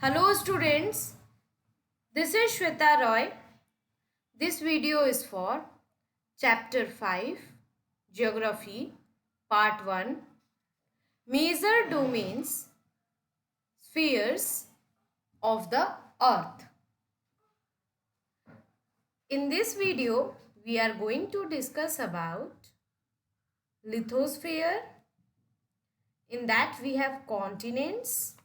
Hello students, this is Shweta Roy. This video is for Chapter 5, Geography, Part 1, Major Domains, Spheres of the Earth. In this video, we are going to discuss about lithosphere. In that we have continents.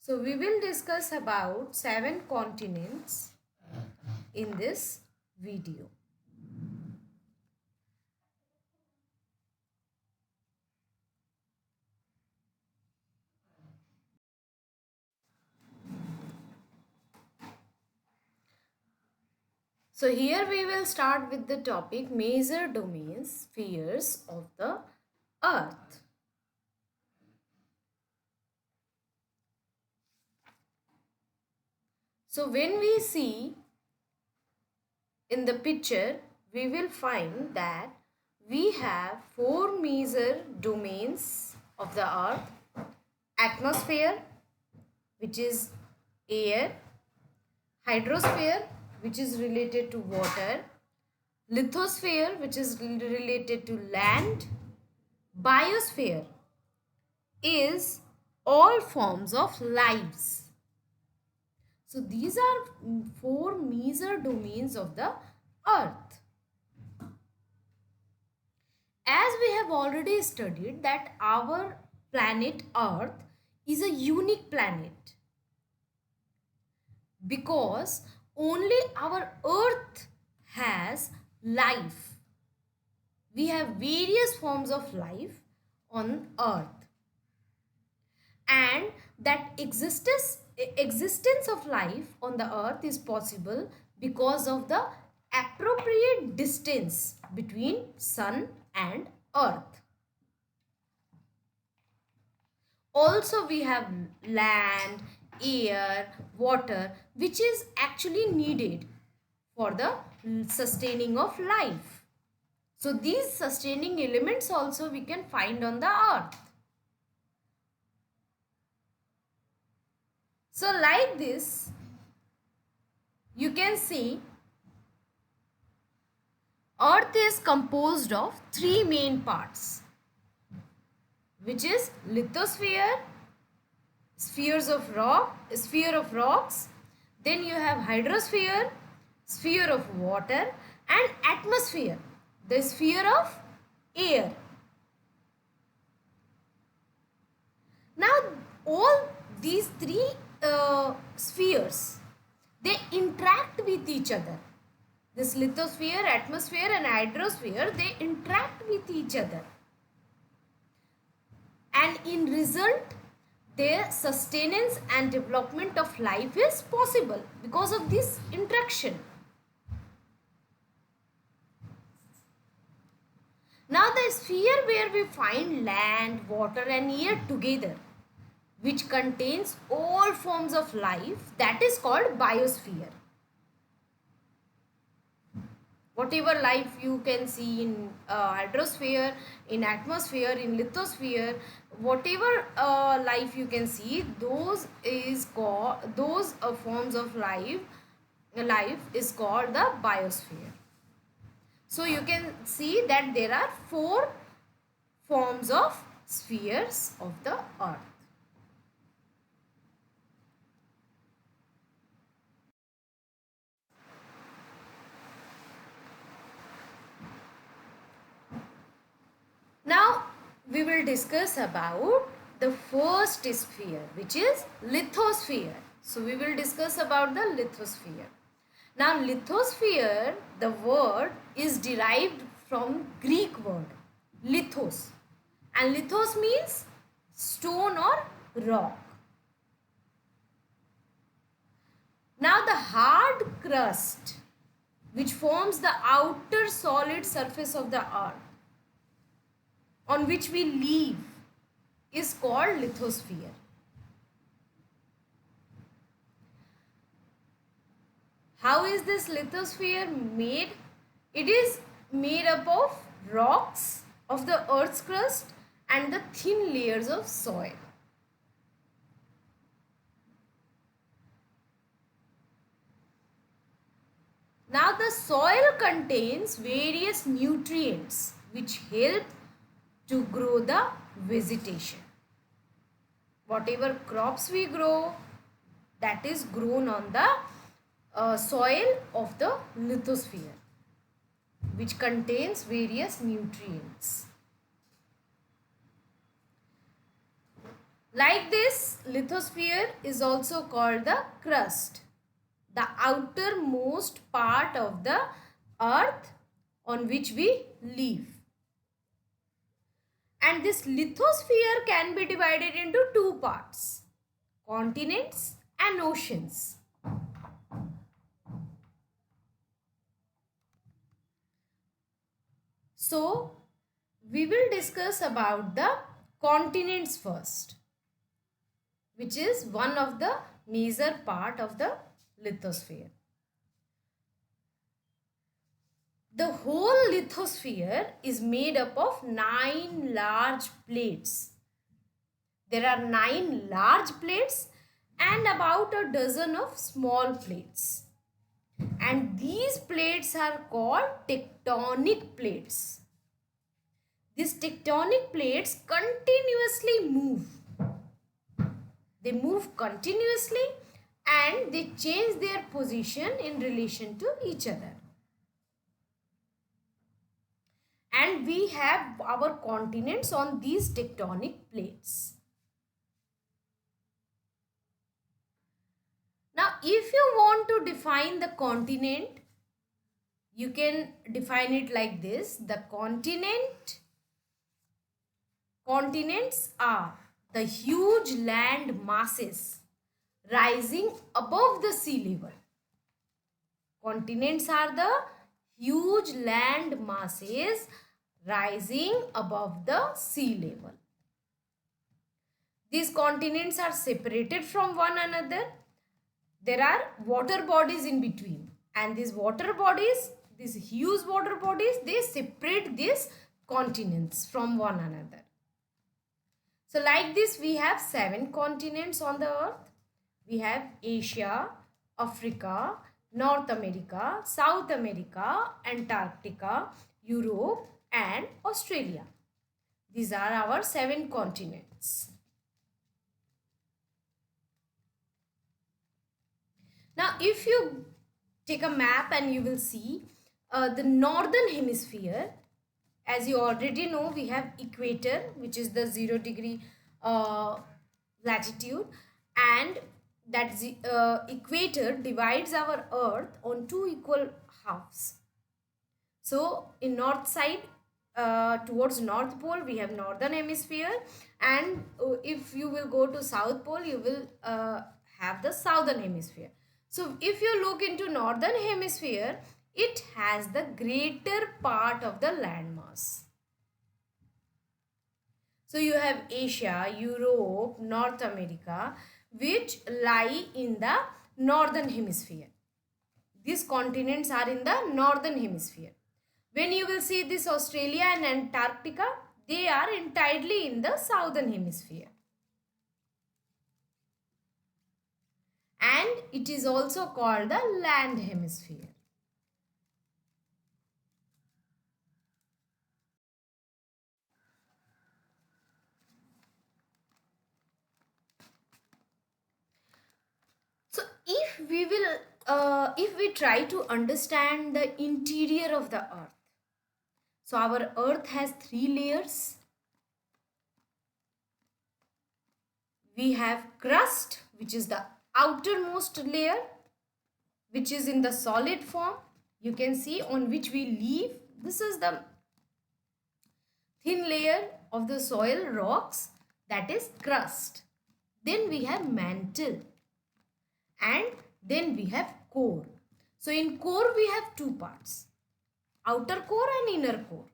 So we will discuss about 7 continents in this video. So here we will start with the topic major domains, spheres of the earth. So when we see in the picture, we will find that we have 4 major domains of the earth. Atmosphere, which is air. Hydrosphere, which is related to water. Lithosphere, which is related to land. Biosphere is all forms of lives. So these are 4 major domains of the earth. As we have already studied that our planet earth is a unique planet because only our earth has life. We have various forms of life on earth, and that existence of life on the earth is possible because of the appropriate distance between sun and earth. Also we have land, air, water, which is actually needed for the sustaining of life. So these sustaining elements also we can find on the earth. So like this, you can see earth is composed of 3 main parts, which is lithosphere, sphere of rocks, then you have hydrosphere, sphere of water, and atmosphere, the sphere of air. Now all these 3 spheres, they interact with each other. This lithosphere, atmosphere and hydrosphere, they interact with each other, and in result their sustenance and development of life is possible because of this interaction. Now the sphere where we find land, water and air together, which contains all forms of life, that is called biosphere. Whatever life you can see in hydrosphere, in atmosphere, in lithosphere, whatever life you can see, those forms of life is called the biosphere. So you can see that there are 4 forms of spheres of the earth. Now we will discuss about the first sphere, which is lithosphere. So we will discuss about the lithosphere. Now lithosphere, the word is derived from Greek word lithos, and lithos means stone or rock. Now the hard crust which forms the outer solid surface of the earth on which we live is called lithosphere. How is this lithosphere made? It is made up of rocks of the earth's crust and the thin layers of soil. Now the soil contains various nutrients which help to grow the vegetation. Whatever crops we grow, that is grown on the soil of the lithosphere, which contains various nutrients. Like this, lithosphere is also called the crust, the outermost part of the earth on which we live. And this lithosphere can be divided into two parts, continents and oceans. So, we will discuss about the continents first, which is one of the major part of the lithosphere. The whole lithosphere is made up of 9 large plates. There are 9 large plates and about a dozen of small plates. And these plates are called tectonic plates. These tectonic plates continuously move. They move continuously and they change their position in relation to each other. And we have our continents on these tectonic plates. Now, if you want to define the continent, you can define it like this. The continents are the huge land masses rising above the sea level. Continents are the huge land masses rising above the sea level. These continents are separated from one another. There are water bodies in between, and these water bodies, these huge water bodies, they separate these continents from one another. So like this, we have 7 continents on the earth. We have Asia, Africa, North America, South America, Antarctica, Europe and Australia. These are our 7 continents. Now, if you take a map and you will see the northern hemisphere, as you already know, we have equator, which is the 0 degree latitude, and that equator divides our earth on 2 equal halves. So in north side, towards north pole, we have northern hemisphere, and if you will go to south pole, you will have the southern hemisphere. So if you look into northern hemisphere, it has the greater part of the landmass. So you have Asia, Europe, North America, which lie in the northern hemisphere. These continents are in the northern hemisphere. When you will see this Australia and Antarctica, they are entirely in the southern hemisphere. And it is also called the land hemisphere. So if we try to understand the interior of the earth, so our earth has 3 layers. We have crust, which is the outermost layer, which is in the solid form. You can see on which we live. This is the thin layer of the soil rocks, that is crust. Then we have mantle, and then we have core. So in core we have 2 parts, outer core and inner core.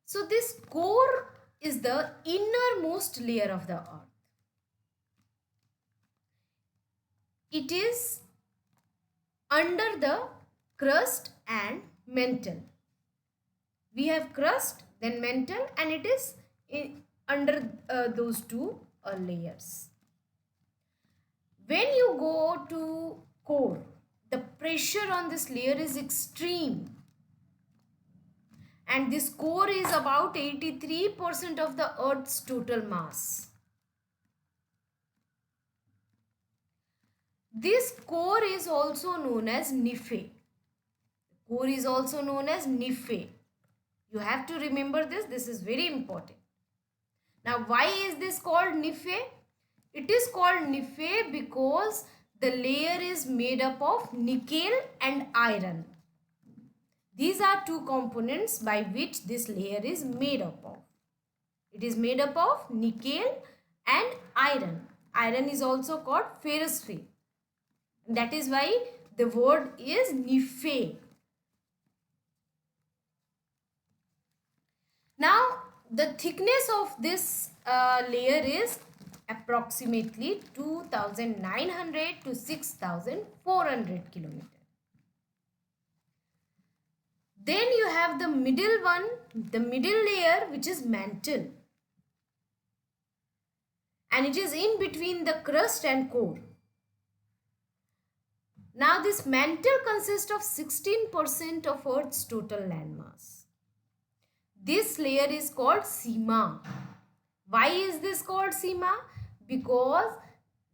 So this core is the innermost layer of the earth. It is under the crust and mantle. We have crust, then mantle, and it is under those 2 layers. When you go to core. The pressure on this layer is extreme, and this core is about 83% of the Earth's total mass. This core is also known as Nephe. Core is also known as Nephe. You have to remember this. This is very important. Now, why is this called Nephe? It is called Nephe because the layer is made up of nickel and iron. These are two components by which this layer is made up of. It is made up of nickel and iron. Iron is also called ferrosphere. That is why the word is Nephe. Now, the thickness of this layer is approximately 2,900 to 6,400 kilometers. Then you have the middle one, the middle layer, which is mantle. And it is in between the crust and core. Now this mantle consists of 16% of Earth's total landmass. This layer is called Sima. Why is this called Sima? Because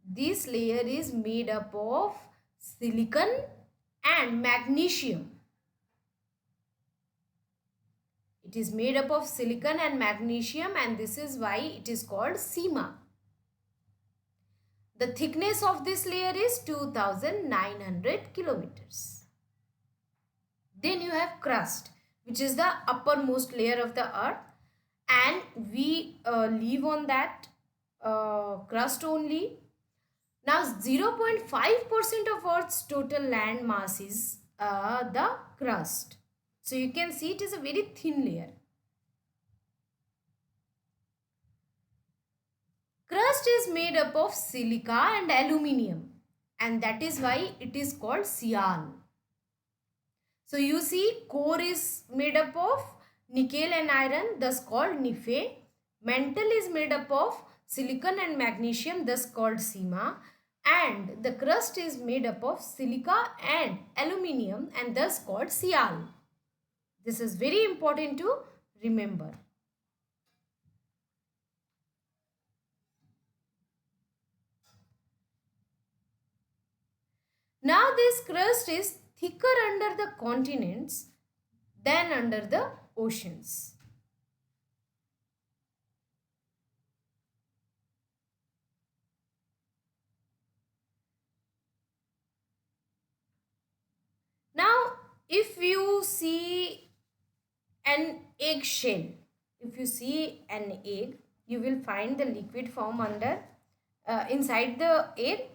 this layer is made up of silicon and magnesium. It is made up of silicon and magnesium, and this is why it is called Sima. The thickness of this layer is 2,900 kilometers. Then you have crust, which is the uppermost layer of the earth, and we live on that crust only. Now 0.5% of Earth's total land mass is the crust. So you can see it is a very thin layer. Crust is made up of silica and aluminium, and that is why it is called Sial. So you see, core is made up of nickel and iron, thus called Nephe. Mantle is made up of silicon and magnesium, thus called Sima. And the crust is made up of silica and aluminium, and thus called Sial. This is very important to remember. Now this crust is thicker under the continents than under the oceans. Now, if you see an eggshell, if you see an egg, you will find the liquid form under inside the egg,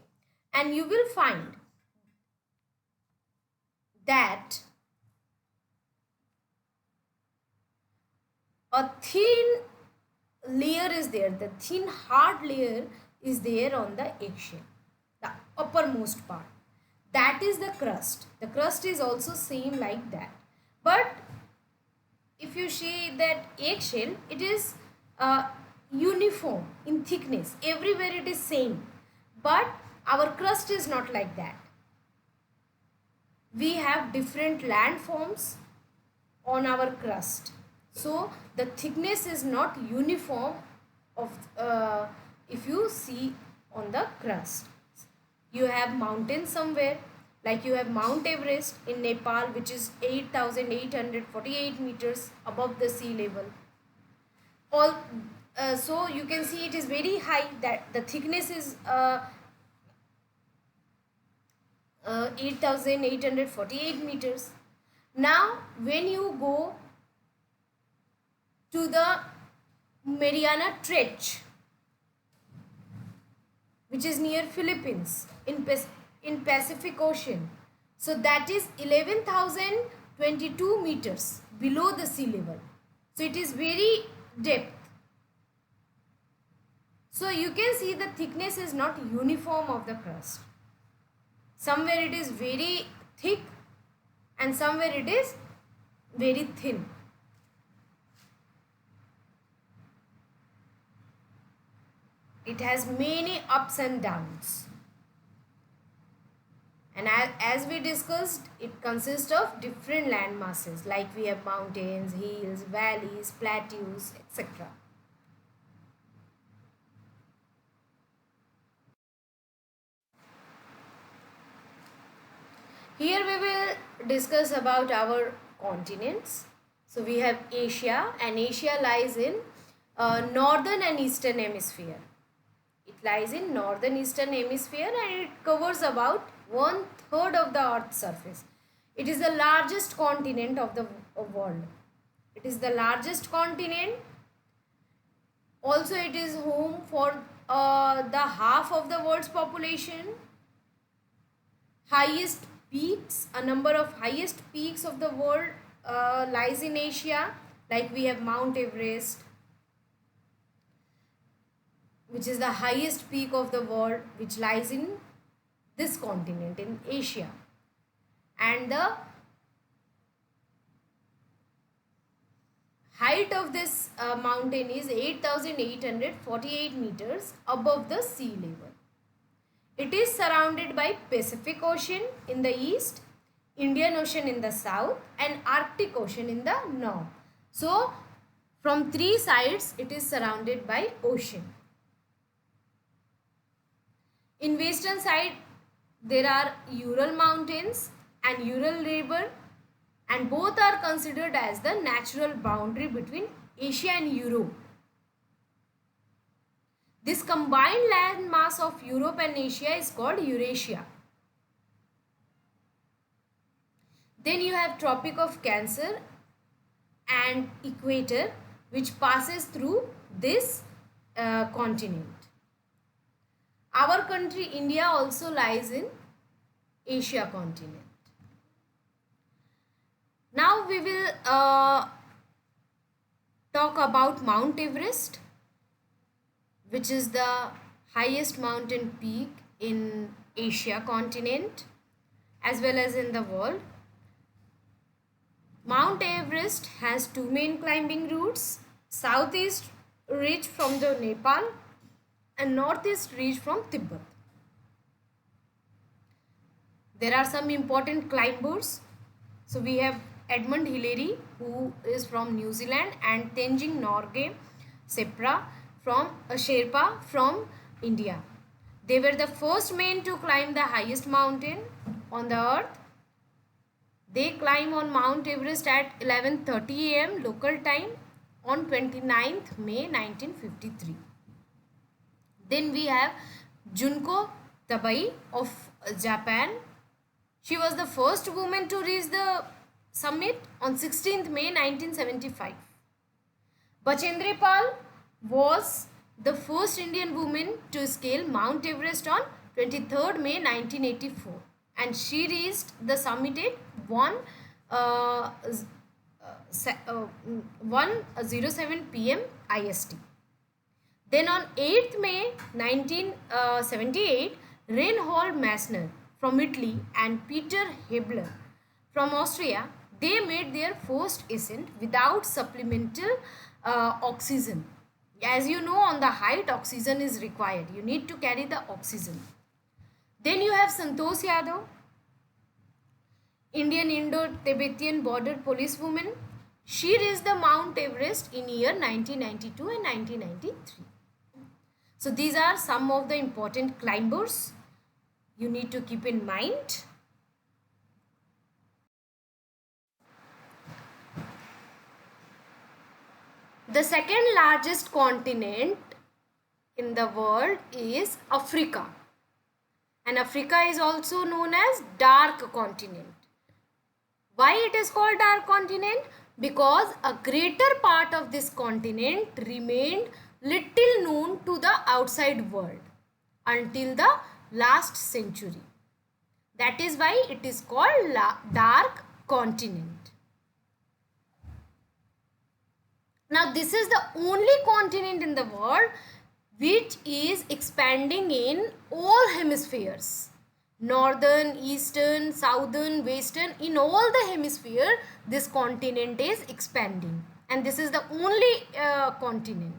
and you will find that a thin layer is there, the thin hard layer is there on the eggshell, the uppermost part. That is the crust. The crust is also same like that. But if you see that eggshell, it is uniform in thickness. Everywhere it is same. But our crust is not like that. We have different landforms on our crust. So the thickness is not uniform of if you see on the crust. You have mountains somewhere, like you have Mount Everest in Nepal, which is 8,848 meters above the sea level. So you can see it is very high, that the thickness is 8,848 meters. Now when you go to the Mariana Trench, which is near Philippines in Pacific Ocean, so that is 11,022 meters below the sea level. So it is very depth. So you can see the thickness is not uniform of the crust. Somewhere it is very thick and somewhere it is very thin. It has many ups and downs. And as we discussed, it consists of different land masses, like we have mountains, hills, valleys, plateaus, etc. Here we will discuss about our continents. So we have Asia, and Asia lies in northern and eastern hemisphere. It lies in northern eastern hemisphere and it covers about 1/3 of the earth's surface. It is the largest continent of the world. It is the largest continent. Also, it is home for the half of the world's population. Highest peaks, a number of highest peaks of the world lies in Asia, like we have Mount Everest, which is the highest peak of the world, which lies in this continent, in Asia. And the height of this mountain is 8,848 meters above the sea level. It is surrounded by Pacific Ocean in the east, Indian Ocean in the south, and Arctic Ocean in the north. So, from three sides, it is surrounded by ocean. In western side, there are Ural Mountains and Ural River, and both are considered as the natural boundary between Asia and Europe. This combined land mass of Europe and Asia is called Eurasia. Then you have Tropic of Cancer and Equator, which passes through this continent. Our country India also lies in Asia continent. Now we will talk about Mount Everest, which is the highest mountain peak in Asia continent as well as in the world. Mount Everest has two main climbing routes: southeast ridge from the Nepal and northeast ridge from Tibet. There are some important climbers. So we have Edmund Hillary, who is from New Zealand, and Tenzing Norgay Sherpa from India. They were the first men to climb the highest mountain on the earth. They climb on Mount Everest at 11:30 am local time on 29th May 1953. Then we have Junko Tabei of Japan. She was the first woman to reach the summit on 16th May 1975. Bachendri Pal was the first Indian woman to scale Mount Everest on 23rd May 1984, and she reached the summit at 1:07 p.m. IST. Then on 8th May 1978, Reinhold Messner from Italy and Peter Hebler from Austria, they made their first ascent without supplemental oxygen. As you know, on the height, oxygen is required. You need to carry the oxygen. Then you have Santosh Yadav, Indian Indo-Tibetan border policewoman. She reached the Mount Everest in year 1992 and 1993. So these are some of the important climbers you need to keep in mind. The second largest continent in the world is Africa. And Africa is also known as dark continent. Why it is called dark continent? Because a greater part of this continent remained little known to the outside world until the last century. That is why it is called dark continent. Now this is the only continent in the world which is expanding in all hemispheres. Northern, eastern, southern, western, in all the hemisphere this continent is expanding, and this is the only continent.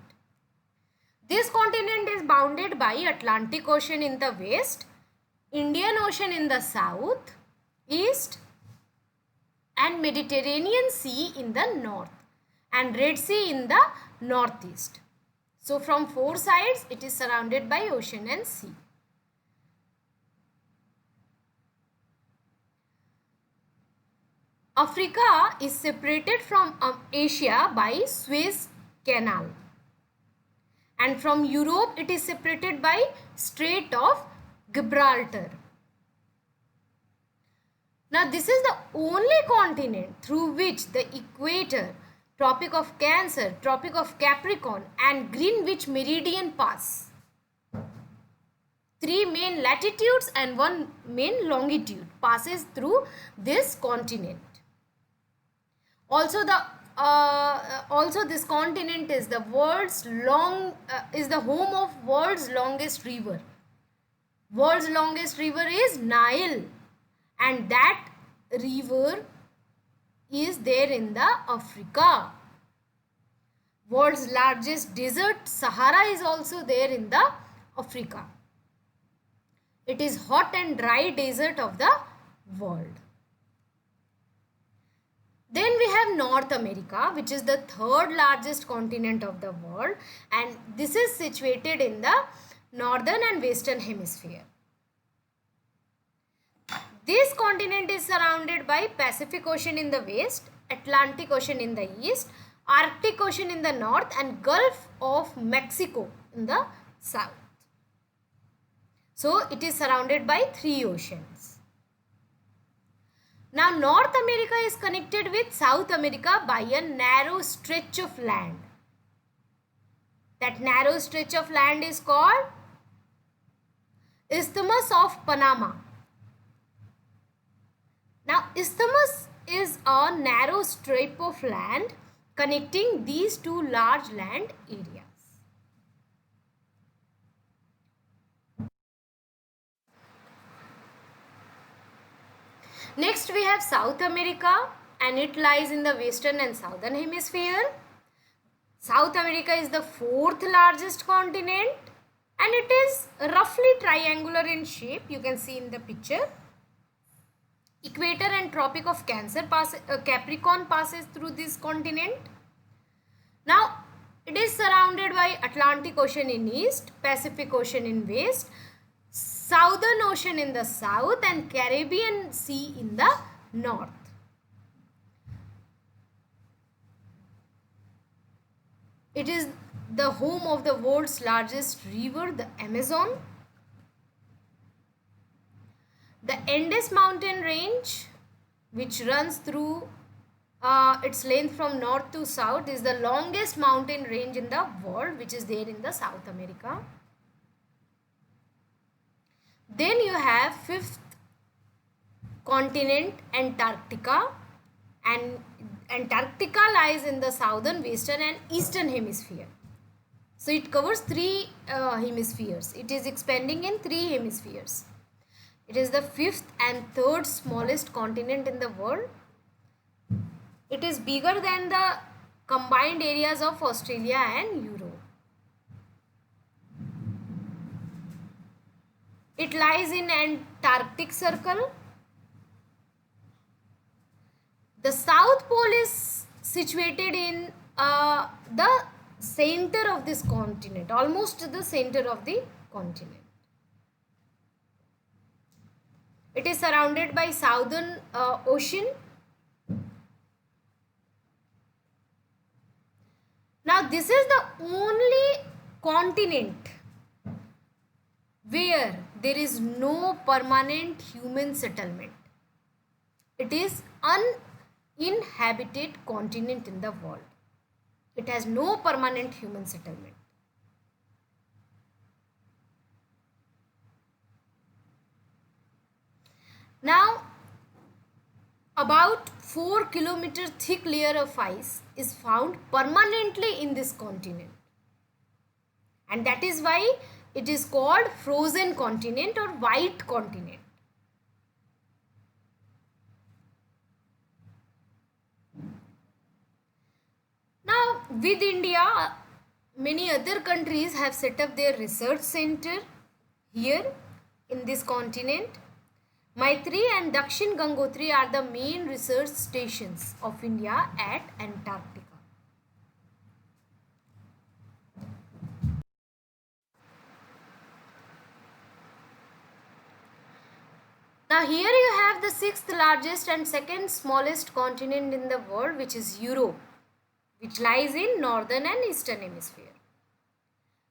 This continent is bounded by Atlantic Ocean in the west, Indian Ocean in the south, east, and Mediterranean Sea in the north, and Red Sea in the northeast. So from four sides it is surrounded by ocean and sea. Africa is separated from Asia by Suez Canal, and from Europe it is separated by Strait of Gibraltar. Now this is the only continent through which the equator, Tropic of Cancer, Tropic of Capricorn and Greenwich Meridian pass. Three main latitudes and one main longitude passes through this continent. Also this continent is the home of world's longest river. World's longest river is Nile, and that river is there in the Africa. World's largest desert, Sahara, is also there in the Africa. It is hot and dry desert of the world. Then we have North America, which is the third largest continent of the world, and this is situated in the northern and western hemisphere. This continent is surrounded by Pacific Ocean in the west, Atlantic Ocean in the east, Arctic Ocean in the north, and Gulf of Mexico in the south. So it is surrounded by three oceans. Now North America is connected with South America by a narrow stretch of land. That narrow stretch of land is called Isthmus of Panama. Now Isthmus is a narrow strip of land connecting these two large land areas. Next we have South America, and it lies in the western and southern hemisphere. South America is the fourth largest continent, and it is roughly triangular in shape. You can see in the picture. Equator and Tropic of Cancer Capricorn passes through this continent. Now it is surrounded by Atlantic Ocean in east, Pacific Ocean in west, Southern Ocean in the south, and Caribbean Sea in the north. It is the home of the world's largest river, the Amazon. The Andes mountain range, which runs through its length from north to south, is the longest mountain range in the world, which is there in the South America. Then you have fifth continent, Antarctica, and Antarctica lies in the southern, western and eastern hemisphere. So it covers three hemispheres. It is expanding in three hemispheres. It is the fifth and third smallest continent in the world. It is bigger than the combined areas of Australia and Europe. It lies in Antarctic Circle. The South Pole is situated in the center of this continent, almost the center of the continent. It is surrounded by Southern Ocean. Now this is the only continent where there is no permanent human settlement. It is uninhabited continent in the world. It has no permanent human settlement. Now, about 4 kilometer thick layer of ice is found permanently in this continent, and that is why it is called frozen continent or white continent. Now, with India, many other countries have set up their research center here in this continent. Maitri and Dakshin Gangotri are the main research stations of India at Antarctica. Now here you have the sixth largest and second smallest continent in the world, which is Europe, which lies in northern and eastern hemisphere.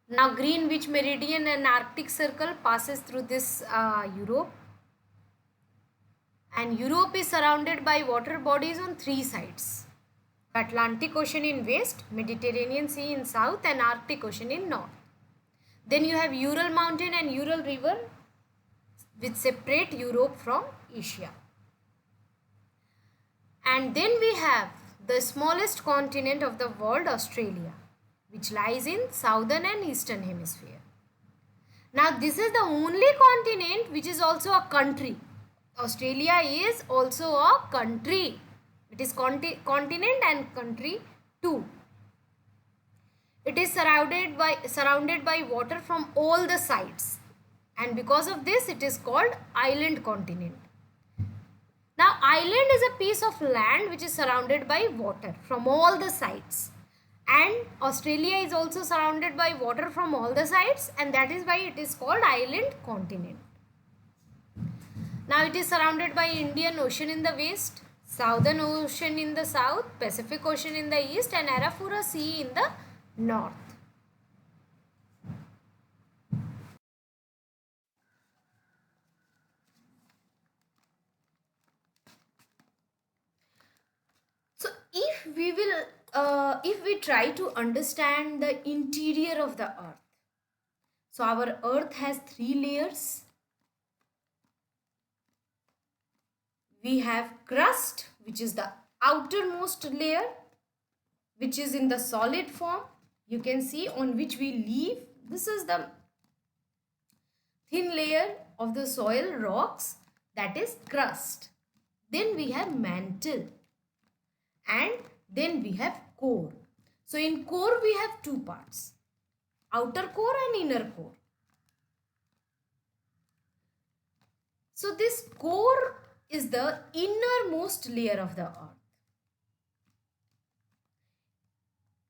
Now Greenwich Meridian and Arctic Circle passes through this Europe, and Europe is surrounded by water bodies on three sides: Atlantic Ocean in west, Mediterranean Sea in south, and Arctic Ocean in north. Then you have Ural Mountain and Ural River, which separate Europe from Asia. And then we have the smallest continent of the world, Australia, which lies in southern and eastern hemisphere. Now this is the only continent which is also a country. Australia is also a country. It is continent and country too. It is surrounded by water from all the sides, and because of this it is called island continent. Now island is a piece of land which is surrounded by water from all the sides, and Australia is also surrounded by water from all the sides, and that is why it is called island continent. Now it is surrounded by Indian Ocean in the west, Southern Ocean in the south, Pacific Ocean in the east, and Arafura Sea in the north. So if we try to understand the interior of the earth, so our earth has three layers. We have crust, which is the outermost layer, which is in the solid form. You can see on which we live. This is the thin layer of the soil rocks, that is crust. Then we have mantle, and then we have core. So in core we have two parts, outer core and inner core. So this core is the innermost layer of the earth.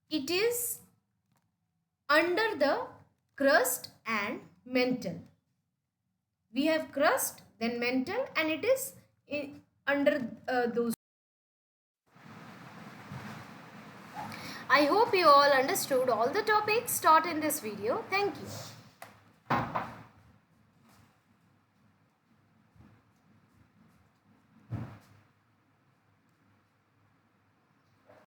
It is under the crust and mantle. We have crust, then mantle, and it is under those. I hope you all understood all the topics taught in this video. Thank you.